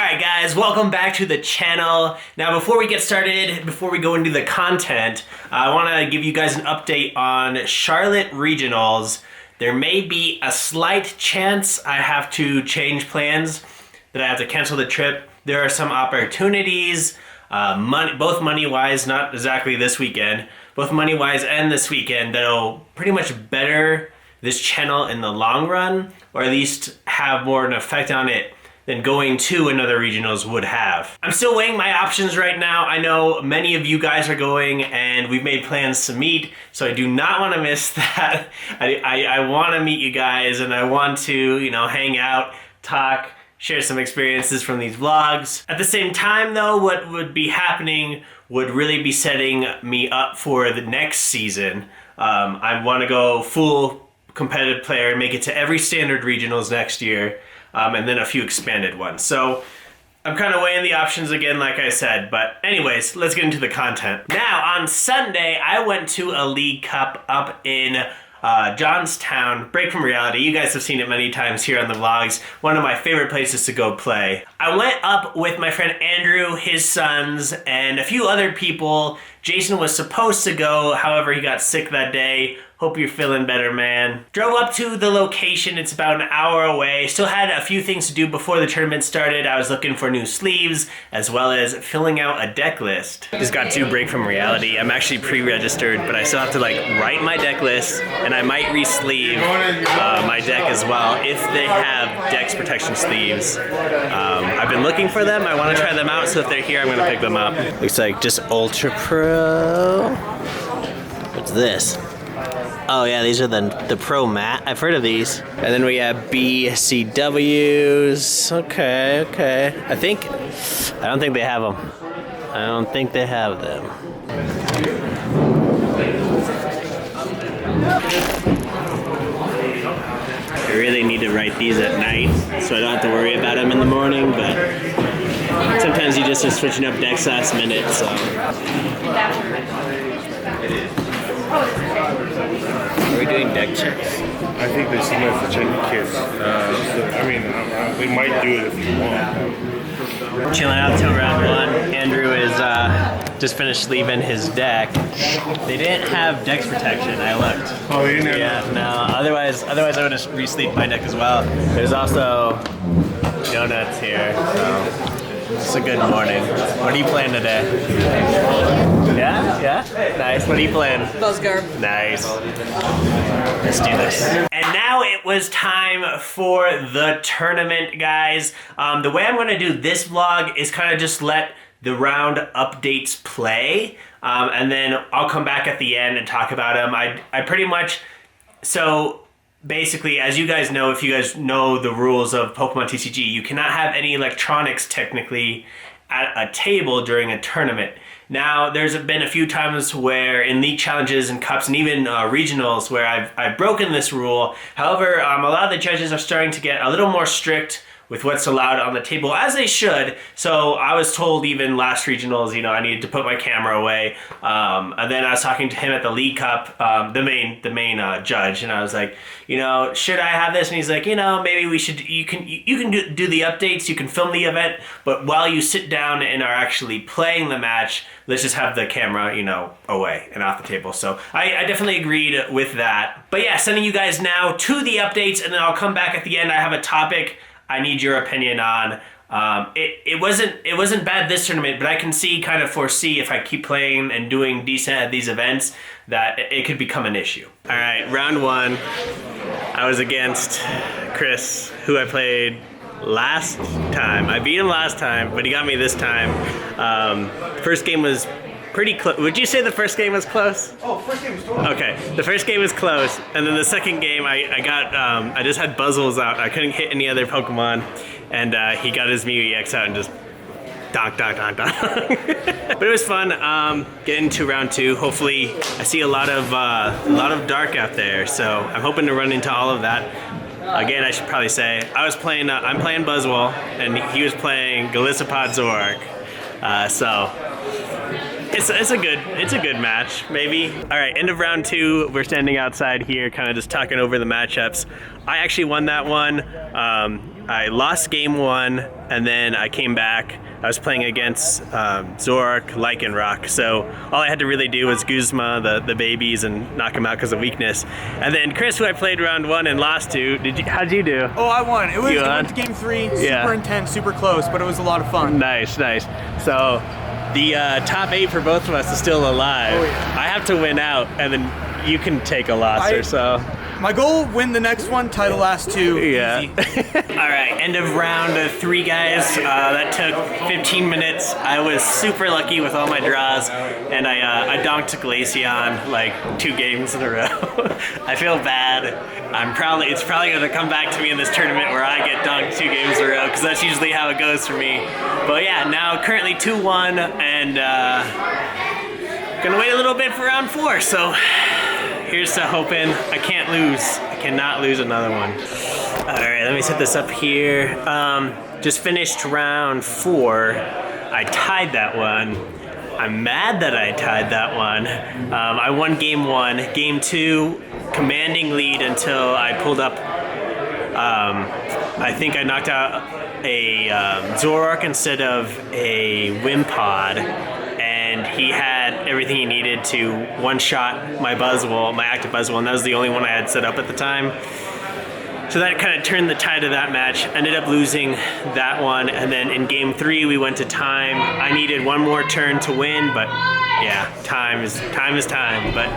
Alright guys, welcome back to the channel. Now before we get started, before we go into the content, I want to give you guys an update on Charlotte Regionals. There may be a slight chance I have to change plans, that I have to cancel the trip. There are some opportunities, both money-wise, not exactly this weekend, both money-wise and this weekend, that'll pretty much better this channel in the long run, or at least have more of an effect on it than going to another regionals would have. I'm still weighing my options right now. I know many of you guys are going and we've made plans to meet, so I do not want to miss that. I want to meet you guys and I want to, hang out, talk, share some experiences from these vlogs. At the same time though, what would be happening would really be setting me up for the next season. I want to go full competitive player and make it to every standard regionals next year. And then a few expanded ones. So I'm kind of weighing the options again, like I said. But anyways, let's get into the content. Now, on Sunday, I went to a League Cup up in Johnstown, Break from Reality. You guys have seen it many times here on the vlogs. One of my favorite places to go play. I went up with my friend Andrew, his sons, and a few other people. Jason was supposed to go, however, he got sick that day. Hope you're feeling better, man. Drove up to the location, it's about an hour away. Still had a few things to do before the tournament started. I was looking for new sleeves, as well as filling out a deck list. Just got to Break from Reality. I'm actually pre-registered, but I still have to write my deck list, and I might re-sleeve my deck as well, if they have Dex protection sleeves. I've been looking for them, I wanna try them out, so if they're here, I'm gonna pick them up. Looks like just Ultra Pro. What's this? Oh yeah, these are the Pro Mat. I've heard of these. And then we have BCWs. Okay. I don't think they have them. I don't think they have them. I really need to write these at night, so I don't have to worry about them in the morning, but sometimes you just are switching up decks last minute, so. Are we doing deck checks? I think they still have to check the kids. We might do it if you want. Chilling out till round one. Andrew is just finished sleeving his deck. They didn't have Dex protection, I looked. Oh, you didn't have no. Otherwise I would have re-sleeved my deck as well. There's also donuts here, so it's a good morning. What are you playing today? Yeah? Nice. What are you playing? Buzzguard. Nice. Let's do this. And now it was time for the tournament, guys. The way I'm going to do this vlog is kind of just let the round updates play. And then I'll come back at the end and talk about them. I pretty much... So... Basically, as you guys know, if you guys know the rules of Pokemon TCG, you cannot have any electronics technically at a table during a tournament. Now, there's been a few times where in league challenges and cups and even regionals where I've broken this rule. However, a lot of the judges are starting to get a little more strict with what's allowed on the table, as they should. So I was told even last regionals, I needed to put my camera away. And then I was talking to him at the League Cup, the main judge, and I was like, should I have this? And he's like, maybe we should. You can do the updates, you can film the event, but while you sit down and are actually playing the match, let's just have the camera, away and off the table. So I definitely agreed with that. But yeah, sending you guys now to the updates, and then I'll come back at the end. I have a topic I need your opinion on. It wasn't bad this tournament, but I can foresee if I keep playing and doing decent at these events that it could become an issue. All right, round one. I was against Chris, who I played last time. I beat him last time, but he got me this time. First game was pretty close. Would you say the first game was close? Oh, first game was totally. Okay, the first game was close, and then the second game I just had Buzzles out. I couldn't hit any other Pokemon, and he got his Mew EX out and just donk. But it was fun. Getting to round two. Hopefully, I see a lot of dark out there, so I'm hoping to run into all of that. Again, I should probably say I'm playing Buzzwole, and he was playing Golisopod Zoroark. So. It's a good match, maybe. All right, end of round two. We're standing outside here, kind of just talking over the matchups. I actually won that one. I lost game 1, and then I came back. I was playing against Zorak, Lycanroc, so all I had to really do was Guzma, the babies, and knock him out because of weakness. And then Chris, who I played round 1 and lost to, how'd you do? Oh, I won. It You went won? to game 3, Yeah. super intense, super close, but it was a lot of fun. Nice. So the top 8 for both of us is still alive. Oh, yeah. I have to win out, and then you can take a loss or so. My goal, win the next one, tie the last 2. Yeah. Easy. All right, end of round 3, guys. That took 15 minutes. I was super lucky with all my draws, and I donked Glaceon like 2 games in a row. I feel bad. It's probably gonna come back to me in this tournament where I get donked 2 games in a row, because that's usually how it goes for me. But yeah, now currently 2-1, and gonna wait a little bit for round 4. So here's to hoping I can't lose. I cannot lose another one. All right, let me set this up here. Just finished round 4. I tied that one. I'm mad that I tied that one. I won game 1. Game 2, commanding lead until I pulled up. I think I knocked out a Zoroark instead of a Wimpod, and he had everything he needed to one-shot my Buzzwole, my active Buzzwole, and that was the only one I had set up at the time. So that kind of turned the tide of that match. Ended up losing that one, and then in game 3 we went to time. I needed one more turn to win, but yeah, time is time. But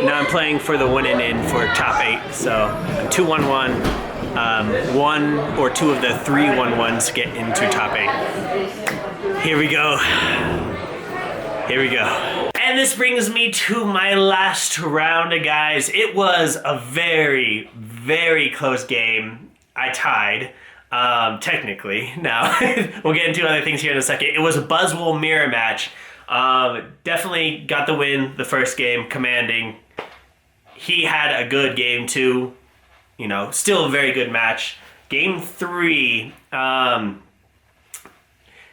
now I'm playing for the win and in for top 8. So I'm 2-1-1. 1 or 2 of the 3 1-1s get into top 8. Here we go. And this brings me to my last round, guys. It was a very, very close game. I tied, technically. Now, we'll get into other things here in a second. It was a Buzzwole mirror match. Definitely got the win the first game, commanding. He had a good game too. You know, still a very good match. Game 3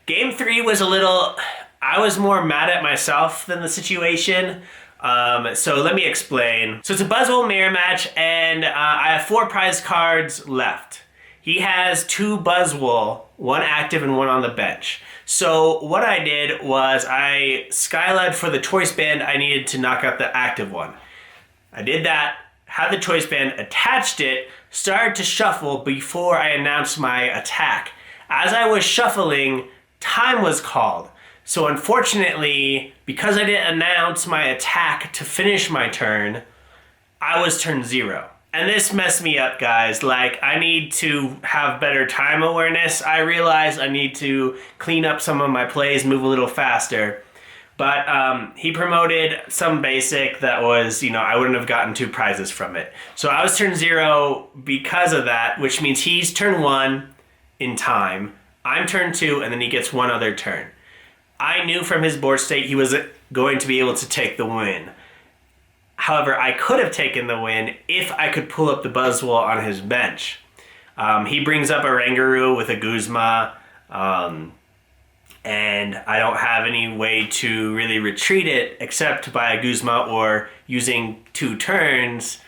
was a little... I was more mad at myself than the situation. So let me explain. So it's a Buzzwole mirror match, and I have 4 prize cards left. He has 2 Buzzwole, 1 active and 1 on the bench. So what I did was I Skyled for the Choice Band. I needed to knock out the active one. I did that, had the Choice Band, attached it, started to shuffle before I announced my attack. As I was shuffling, time was called. So unfortunately, because I didn't announce my attack to finish my turn, I was turn 0. And this messed me up, guys. Like, I need to have better time awareness. I realize I need to clean up some of my plays, move a little faster. But he promoted some basic that was, I wouldn't have gotten 2 prizes from it. So I was turn 0 because of that, which means he's turn 1 in time. I'm turn 2, and then he gets 1 other turn. I knew from his board state he was going to be able to take the win. However, I could have taken the win if I could pull up the Buzzwole on his bench. He brings up a Rangaroo with a Guzma, and I don't have any way to really retreat it except by a Guzma or using 2 turns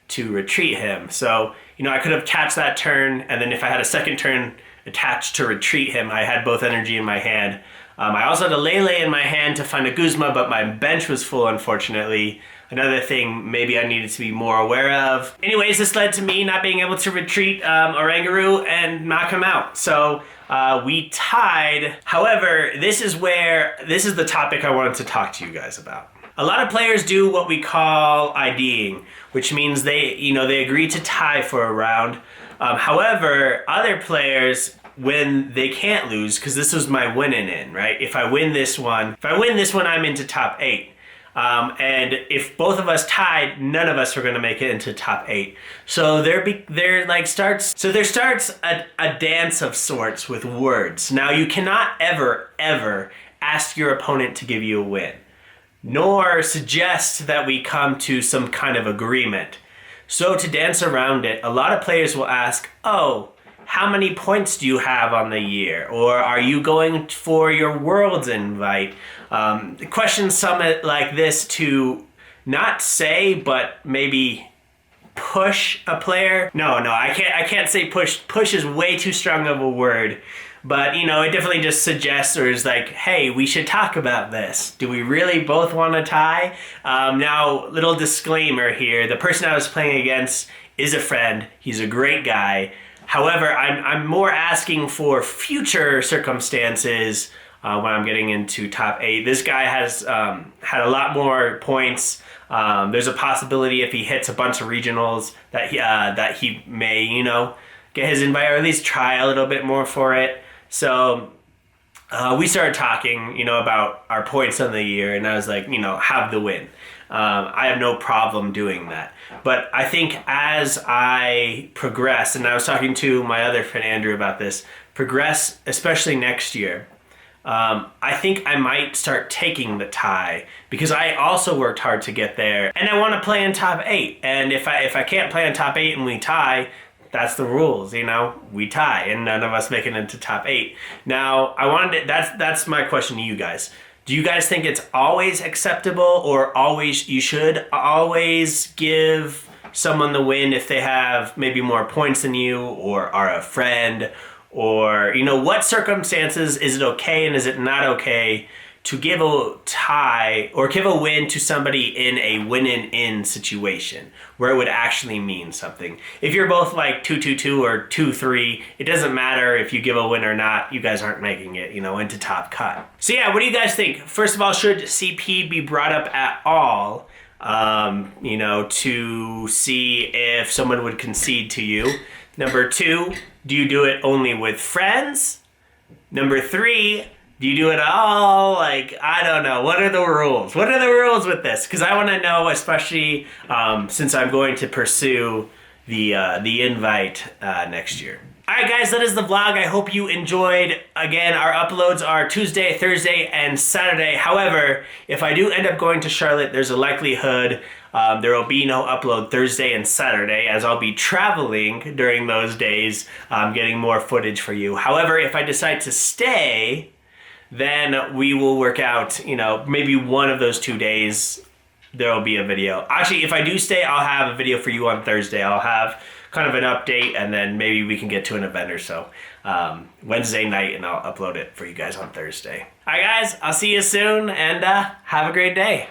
to retreat him. So, I could have attached that turn, and then if I had a second turn attached to retreat him, I had both energy in my hand. I also had a Lele in my hand to find a Guzma, but my bench was full, unfortunately. Another thing maybe I needed to be more aware of. Anyways, this led to me not being able to retreat Oranguru and knock him out. So we tied. However, this is the topic I wanted to talk to you guys about. A lot of players do what we call IDing, which means they agree to tie for a round. However, other players, when they can't lose, because this was my winning in, right? If I win this one, I'm into top 8. And if both of us tied, none of us were going to make it into top 8. So there starts a dance of sorts with words. Now you cannot ever ask your opponent to give you a win, nor suggest that we come to some kind of agreement. So to dance around it, a lot of players will ask, oh, how many points do you have on the year? Or are you going for your Worlds invite? Questions like this to not say, but maybe push a player. No, I can't say push. Push is way too strong of a word. But, you know, it definitely just suggests or is like, hey, we should talk about this. Do we really both want to tie? Now, little disclaimer here. The person I was playing against is a friend. He's a great guy. However, I'm more asking for future circumstances when I'm getting into top 8. This guy has had a lot more points. There's a possibility if he hits a bunch of regionals that he may, you know, get his invite or at least try a little bit more for it. So we started talking, you know, about our points on the year, and I was like, you know, have the win. I have no problem doing that. But I think as I progress, and I was talking to my other friend Andrew about this, progress, especially next year, I think I might start taking the tie because I also worked hard to get there, and I want to play in top 8. And if I can't play in top 8 and we tie, that's the rules, you know. We tie, and none of us make it into top 8. Now, that's my question to you guys. Do you guys think it's always acceptable, or you should always give someone the win if they have maybe more points than you, or are a friend, or, you know, what circumstances is it okay and is it not okay to give a tie or give a win to somebody in a win-in situation where it would actually mean something? If you're both like 2-2-2 or 2-3, it doesn't matter if you give a win or not. You guys aren't making it, you know, into top cut. So yeah, what do you guys think? First of all, should CP be brought up at all, you know, to see if someone would concede to you? Number 2, do you do it only with friends? Number 3, do you do it all? Like, I don't know. What are the rules? What are the rules with this? Because I want to know, especially since I'm going to pursue the invite next year. All right, guys, that is the vlog. I hope you enjoyed. Again, our uploads are Tuesday, Thursday, and Saturday. However, if I do end up going to Charlotte, there's a likelihood there will be no upload Thursday and Saturday, as I'll be traveling during those days, getting more footage for you. However, if I decide to stay, then we will work out, you know, maybe one of those 2 days there will be a video. Actually, if I do stay, I'll have a video for you on Thursday. I'll have kind of an update, and then maybe we can get to an event or so Wednesday night, and I'll upload it for you guys on Thursday. All right, guys, I'll see you soon, and have a great day.